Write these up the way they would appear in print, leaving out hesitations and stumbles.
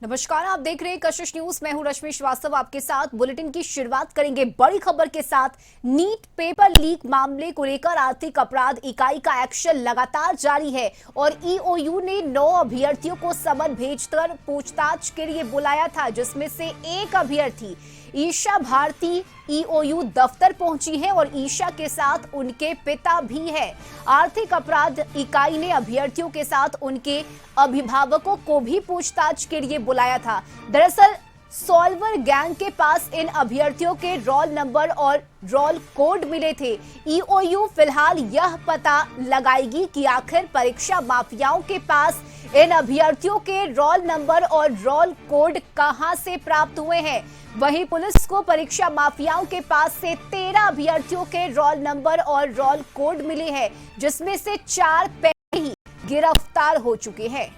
नमस्कार, आप देख रहे हैं कशिश न्यूज। मैं हूं रश्मि श्रीवास्तव आपके साथ। बुलेटिन की शुरुआत करेंगे बड़ी खबर के साथ। नीट पेपर लीक मामले को लेकर आर्थिक अपराध इकाई का एक्शन लगातार जारी है और ईओयू ने 9 अभ्यर्थियों को समन भेजकर पूछताछ के लिए बुलाया था, जिसमें से एक अभ्यर्थी ईशा भारती ईओयू दफ्तर पहुंची है और ईशा के साथ उनके पिता भी है। आर्थिक अपराध इकाई ने अभ्यर्थियों के साथ उनके अभिभावकों को भी पूछताछ के लिए बुलाया था। दरअसल सॉल्वर गैंग के पास इन अभ्यर्थियों के रोल नंबर और रोल कोड मिले थे। ईओयू फिलहाल यह पता लगाएगी कि आखिर परीक्षा माफियाओं के पास इन अभ्यर्थियों के रोल नंबर और रोल कोड कहां से प्राप्त हुए हैं। वहीं पुलिस को परीक्षा माफियाओं के पास से 13 अभ्यर्थियों के रोल नंबर और रोल कोड मिले हैं, जिसमें से 4 पहले ही गिरफ्तार हो चुके हैं।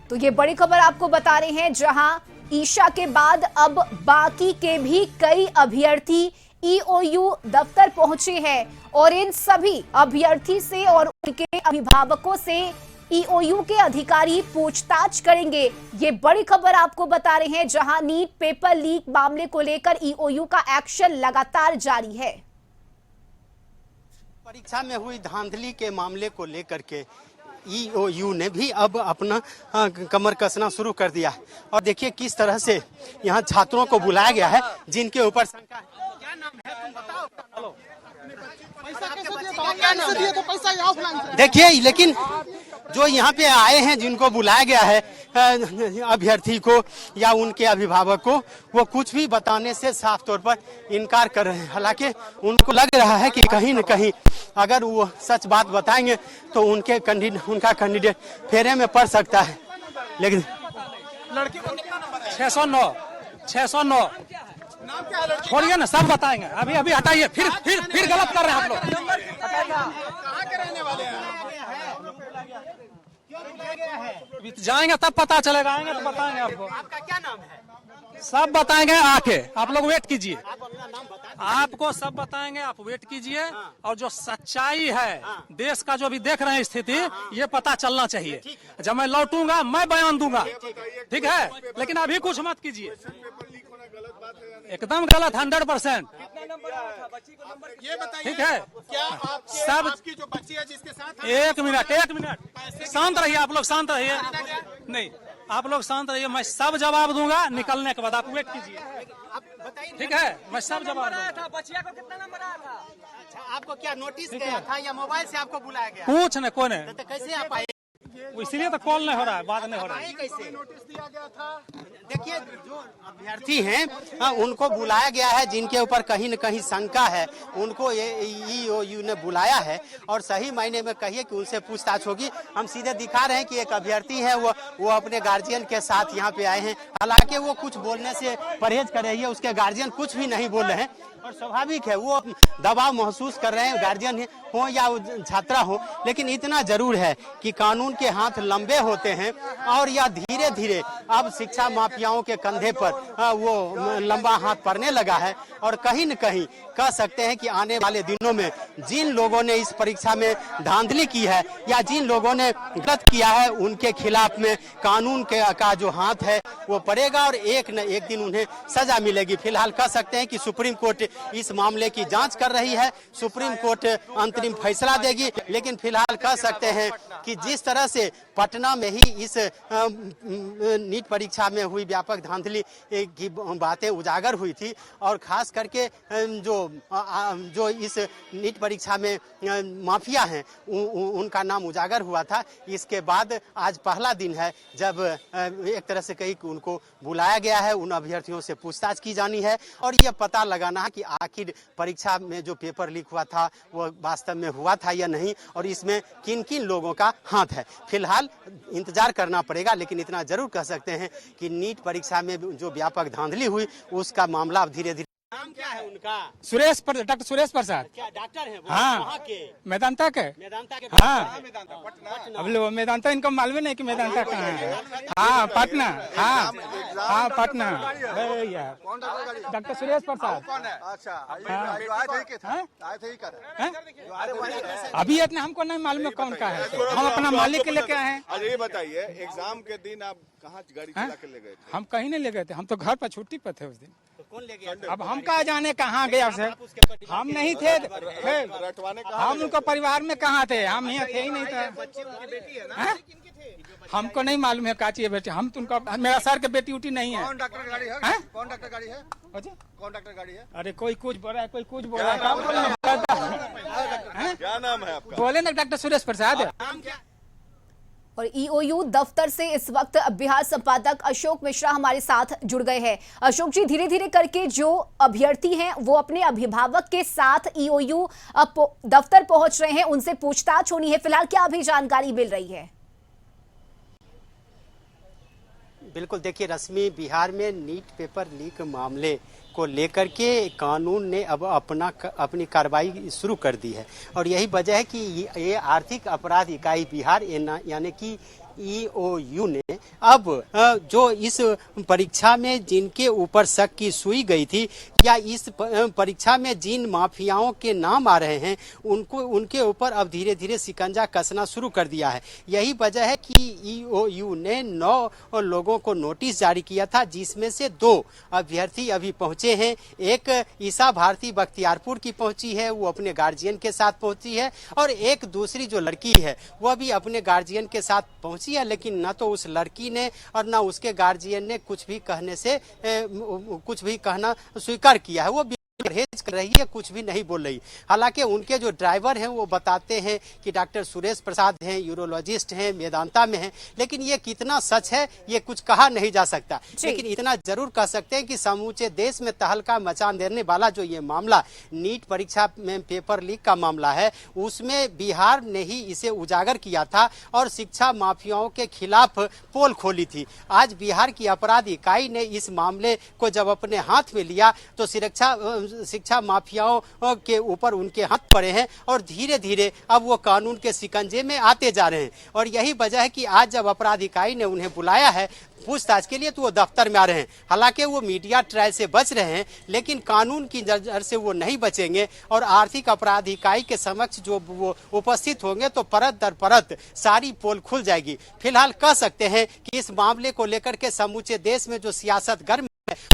तो ये बड़ी खबर आपको बता रहे हैं, जहां ईशा के बाद अब बाकी के भी कई अभ्यर्थी ईओयू दफ्तर पहुंचे हैं और इन सभी अभ्यर्थी से और उनके अभिभावकों से ईओयू के अधिकारी पूछताछ करेंगे। ये बड़ी खबर आपको बता रहे हैं, जहां नीट पेपर लीक मामले को लेकर ईओयू का एक्शन लगातार जारी है। परीक्षा में हुई धांधली के मामले को लेकर के ईओयू ने भी अब अपना कमर कसना शुरू कर दिया और देखिए किस तरह से यहाँ छात्रों को बुलाया गया है जिनके ऊपर शंका है। क्या नाम है तुम बताओ। हेलो, देखिए, लेकिन जो यहाँ पे आए हैं, जिनको बुलाया गया है अभ्यर्थी को या उनके अभिभावक को, वो कुछ भी बताने से साफ तौर पर इनकार कर रहे हैं। हालांकि उनको लग रहा है कि कहीं न कहीं अगर वो सच बात बताएंगे तो उनका कैंडिडेट फेरे में पड़ सकता है। लेकिन लड़की को कितना नंबर है? 609 छोड़िए ना, सब बताएंगे। अभी अभी हटाइए, फिर गलत कर रहे हैं आप लोग। कहाँ के रहने वाले हैं? जाएंगे तब पता चलेगा, आएंगे तो बताएंगे आपको। आपका क्या नाम है? सब बताएंगे, आके आप लोग वेट कीजिए। आप अपना नाम बता। आपको सब बताएंगे, आप वेट कीजिए। और जो सच्चाई है देश का, जो भी देख रहे हैं स्थिति, ये पता चलना चाहिए। जब मैं लौटूंगा मैं बयान दूंगा, ठीक है? लेकिन अभी कुछ मत कीजिए, एकदम गलत, 100%। ये बताइए, ठीक है? क्या सब आपकी जो बच्ची है जिसके साथ? एक मिनट शांत रहिए, आप लोग शांत रहिए। नहीं, आप लोग शांत रहिए, मैं सब जवाब दूंगा निकलने के बाद। आप वेट कीजिए, आप बताइए। ठीक है? मैं सब जवाब दूंगा। बच्चिया को कितना नंबर आया था? अच्छा, आपको क्या नोटिस गया था या मोबाइल से आपको बुलाया गया? पूछ न कौन है, तो कैसे आप आए? इसीलिए तो कॉल नहीं हो रहा है, बात नहीं हो रहा है। आए कैसे? नोटिस दिया गया था। देखिए, जो अभ्यर्थी हैं उनको बुलाया गया है, जिनके ऊपर कहीं न कहीं शंका है, उनको ईओयू ने बुलाया है और सही मायने में कहिए कि उनसे पूछताछ होगी। हम सीधे दिखा रहे हैं कि एक अभ्यर्थी है, वो अपने गार्जियन के साथ यहाँ पे आए हैं। हालांकि वो कुछ बोलने से परहेज कर रही है, उसके गार्जियन कुछ भी नहीं बोल रहे हैं और स्वाभाविक है, वो दबाव महसूस कर रहे हैं, गार्जियन हो या छात्रा हो। लेकिन इतना जरूर है कि कानून के हाथ लंबे होते हैं और यह धीरे धीरे अब शिक्षा माफियाओं के कंधे पर वो लंबा हाथ पड़ने लगा है। और कहीं न कहीं कह सकते हैं कि आने वाले दिनों में जिन लोगों ने इस परीक्षा में धांधली की है या जिन लोगों ने गलत किया है, उनके खिलाफ में कानून का जो हाथ है वो पड़ेगा और एक न एक दिन उन्हें सजा मिलेगी। फिलहाल कह सकते हैं कि सुप्रीम कोर्ट इस मामले की जांच कर रही है, सुप्रीम कोर्ट अंतरिम फैसला देगी। लेकिन फिलहाल कह सकते हैं कि जिस तरह से पटना में ही इस नीट परीक्षा में हुई व्यापक धांधली की बातें उजागर हुई थी और खास करके जो इस नीट परीक्षा में माफिया हैं उनका नाम उजागर हुआ था। इसके बाद आज पहला दिन है जब एक तरह से कहीं उनको बुलाया गया है, उन अभ्यर्थियों से पूछताछ की जानी है और यह पता लगाना है कि आखिर परीक्षा में जो पेपर लीक हुआ था वो वास्तव में हुआ था या नहीं और इसमें किन किन लोगों का हाथ है। फिलहाल इंतजार करना पड़ेगा, लेकिन इतना जरूर कह सकते हैं कि नीट परीक्षा में जो व्यापक धांधली हुई उसका मामला अब धीरे धीरे नाम क्या है उनका? डॉक्टर सुरेश प्रसाद। क्या डॉक्टर हैं वो? हाँ। कहाँ के? मेदांता के। मेदांता के? हाँ। अब लोग मेदांता, इनको मालूम नहीं कि मेदांता कहाँ है। हाँ पटना। हाँ हाँ पटना। यार डॉक्टर सुरेश प्रसाद। अच्छा अभी इतना हमको नहीं मालूम है कौन का है, हम अपना मालिक के लेके आए हैं। अच्छा ये बताइए, एग्जाम के दिन आप कहाँ गाड़ी चला के ले गए थे? हम कहीं नहीं ले गए थे, हम तो घर पर छुट्टी पर थे उस दिन। तो कौन ले गया? अब हम कहाँ जाने कहाँ गया से, हम नहीं थे, रटवाने कहाँ हम उनका परिवार में कहाँ थे, हम यहाँ थे ही नहीं थे। बच्चे उनकी बेटी है ना? हैं? हमको नहीं मालूम है काची है बेटे, हम तो उनका, मेरा सर के बेटी उटी नहीं है। कौन डॉक्टर गाड़ी है? हैं? कौन डॉक्टर गाड़ी है? अच्छा? कौन डॉक्टर गाड़ी है? अरे कोई कुछ बोल रहा है, कोई कुछ बोल रहा है, क्या बोल रहे हैं? क्या नाम है आपका? बोले ना डॉक्टर सुरेश प्रसाद। नाम क्या? और ईओयू दफ्तर से इस वक्त बिहार संपादक अशोक मिश्रा हमारे साथ जुड़ गए हैं। अशोक जी, धीरे धीरे करके जो अभ्यर्थी हैं वो अपने अभिभावक के साथ ईओयू दफ्तर पहुंच रहे हैं, उनसे पूछताछ होनी है। फिलहाल क्या अभी जानकारी मिल रही है? बिल्कुल, देखिए रश्मि, बिहार में नीट पेपर लीक मामले को लेकर के कानून ने अब अपनी कार्रवाई शुरू कर दी है और यही वजह है कि ये आर्थिक अपराध इकाई बिहार यानी कि ईओयू ने अब जो इस परीक्षा में जिनके ऊपर शक की सुई गई थी या इस परीक्षा में जिन माफियाओं के नाम आ रहे हैं उनके ऊपर अब धीरे धीरे शिकंजा कसना शुरू कर दिया है। यही वजह है कि ईओयू ने 9 लोगों को नोटिस जारी किया था, जिसमें से 2 अभ्यर्थी अभी पहुंचे हैं। एक ईसा भारती बख्तियारपुर की पहुंची है, वो अपने गार्जियन के साथ पहुंची है, और एक दूसरी जो लड़की है वह भी अपने गार्जियन के साथ पहुंची है, लेकिन न तो उस लड़की ने और न उसके गार्जियन ने कुछ भी कहना स्वीकार किया है। वो परहेज कर रही है, कुछ भी नहीं बोल रही। हालांकि उनके जो ड्राइवर हैं वो बताते हैं कि डॉक्टर सुरेश प्रसाद हैं, यूरोलॉजिस्ट हैं, मेदांता में हैं, लेकिन ये कितना सच है ये कुछ कहा नहीं जा सकता। लेकिन इतना जरूर कह सकते हैं कि समूचे देश में तहलका मचा देने वाला जो ये मामला नीट परीक्षा में पेपर लीक का मामला है, उसमें बिहार ने ही इसे उजागर किया था और शिक्षा माफियाओं के खिलाफ पोल खोली थी। आज बिहार की अपराध इकाई ने इस मामले को जब अपने हाथ में लिया तो शिक्षा माफियाओं के ऊपर उनके हाथ पड़े हैं और धीरे धीरे अब वो कानून के शिकंजे में आते जा रहे हैं। और यही वजह है कि आज जब अपराध इकाई ने उन्हें बुलाया है पूछताछ के लिए तो वो दफ्तर में आ रहे हैं। हालांकि वो मीडिया ट्रायल से बच रहे हैं, लेकिन कानून की नजर से वो नहीं बचेंगे और आर्थिक अपराध इकाई के समक्ष जो वो उपस्थित होंगे तो परत दर परत सारी पोल खुल जाएगी। फिलहाल कह सकते हैं कि इस मामले को लेकर के समूचे देश में जो सियासत गर्म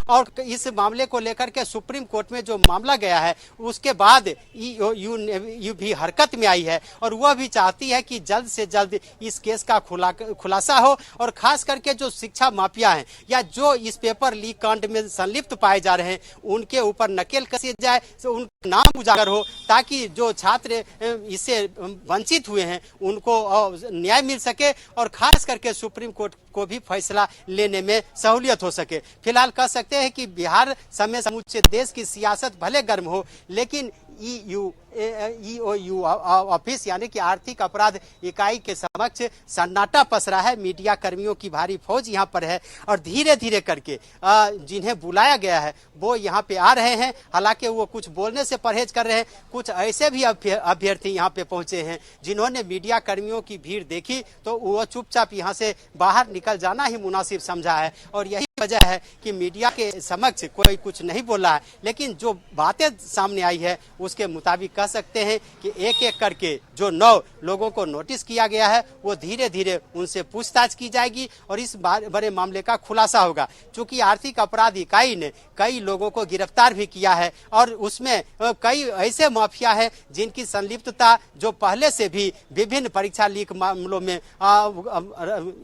और इस मामले को लेकर के सुप्रीम कोर्ट में जो मामला गया है उसके बाद ईओयू भी हरकत में आई है और वह भी चाहती है कि जल्द से जल्द इस केस का खुलासा हो और खास करके जो शिक्षा माफिया हैं या जो इस पेपर लीक कांड में संलिप्त पाए जा रहे हैं उनके ऊपर नकेल कसी जाए, तो उनका नाम उजागर हो ताकि जो छात्र इससे वंचित हुए हैं उनको न्याय मिल सके और खास करके सुप्रीम कोर्ट को भी फैसला लेने में सहूलियत हो सके। फिलहाल कह सकते हैं कि बिहार समेत समूचे देश की सियासत भले गर्म हो, लेकिन ईओयू ऑफिस यानी कि आर्थिक अपराध इकाई के समक्ष सन्नाटा पसरा है। मीडिया कर्मियों की भारी फौज यहाँ पर है और धीरे धीरे करके जिन्हें बुलाया गया है वो यहाँ पे आ रहे हैं। हालांकि वो कुछ बोलने से परहेज कर रहे हैं। कुछ ऐसे भी अभ्यर्थी यहाँ पे पहुंचे हैं जिन्होंने मीडिया कर्मियों की भीड़ देखी तो वो चुपचाप यहाँ से बाहर निकल जाना ही मुनासिब समझा है और यही वजह है कि मीडिया के समक्ष कोई कुछ नहीं बोला है। लेकिन जो बातें सामने आई है उसके मुताबिक कह सकते हैं कि एक एक करके जो 9 लोगों को नोटिस किया गया है वो धीरे धीरे उनसे पूछताछ की जाएगी और इस बड़े मामले का खुलासा होगा। चूंकि आर्थिक अपराध इकाई ने कई लोगों को गिरफ्तार भी किया है और उसमें कई ऐसे माफिया है जिनकी संलिप्तता जो पहले से भी विभिन्न परीक्षा लीक मामलों में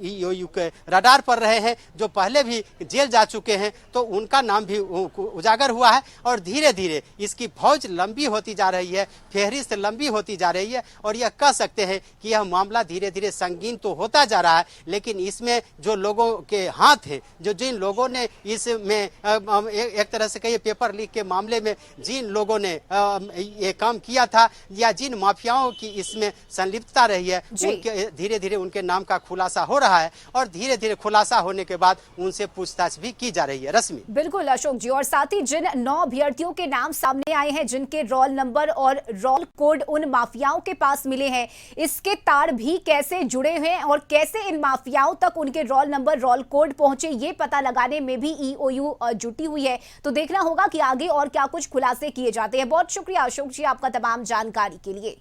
ईओयू के रडार पर रहे हैं, जो पहले भी जेल जा चुके हैं, तो उनका नाम भी उजागर हुआ है और धीरे धीरे इसकी फौज लंबी होती जा रही है फेहरिस्त लंबी होती जा रही है और यह कह सकते हैं कि यह मामला धीरे धीरे संगीन तो होता जा रहा है, लेकिन इसमें जो लोगों के हाथ हैं, जो जिन लोगों ने इसमें एक तरह से कहिए पेपर लीक के मामले में जिन लोगों ने ये काम किया था या जिन माफियाओं की इसमें संलिप्तता रही है, उनके धीरे धीरे उनके नाम का खुलासा हो रहा है और धीरे धीरे खुलासा होने के बाद उनसे पूछताछ भी की जा रही है। रश्मि। बिल्कुल अशोक जी, और साथ ही जिन 9 अभ्यर्थियों के नाम सामने आए हैं, जिनके रोल नंबर और रोल कोड उन माफियाओं के पास मिले हैं, इसके तार भी कैसे जुड़े हैं और कैसे इन माफियाओं तक उनके रोल नंबर रोल कोड पहुंचे, ये पता लगाने में भी ईओयू जुटी हुई है। तो देखना होगा कि आगे और क्या कुछ खुलासे किए जाते हैं। बहुत शुक्रिया अशोक जी आपका तमाम जानकारी के लिए।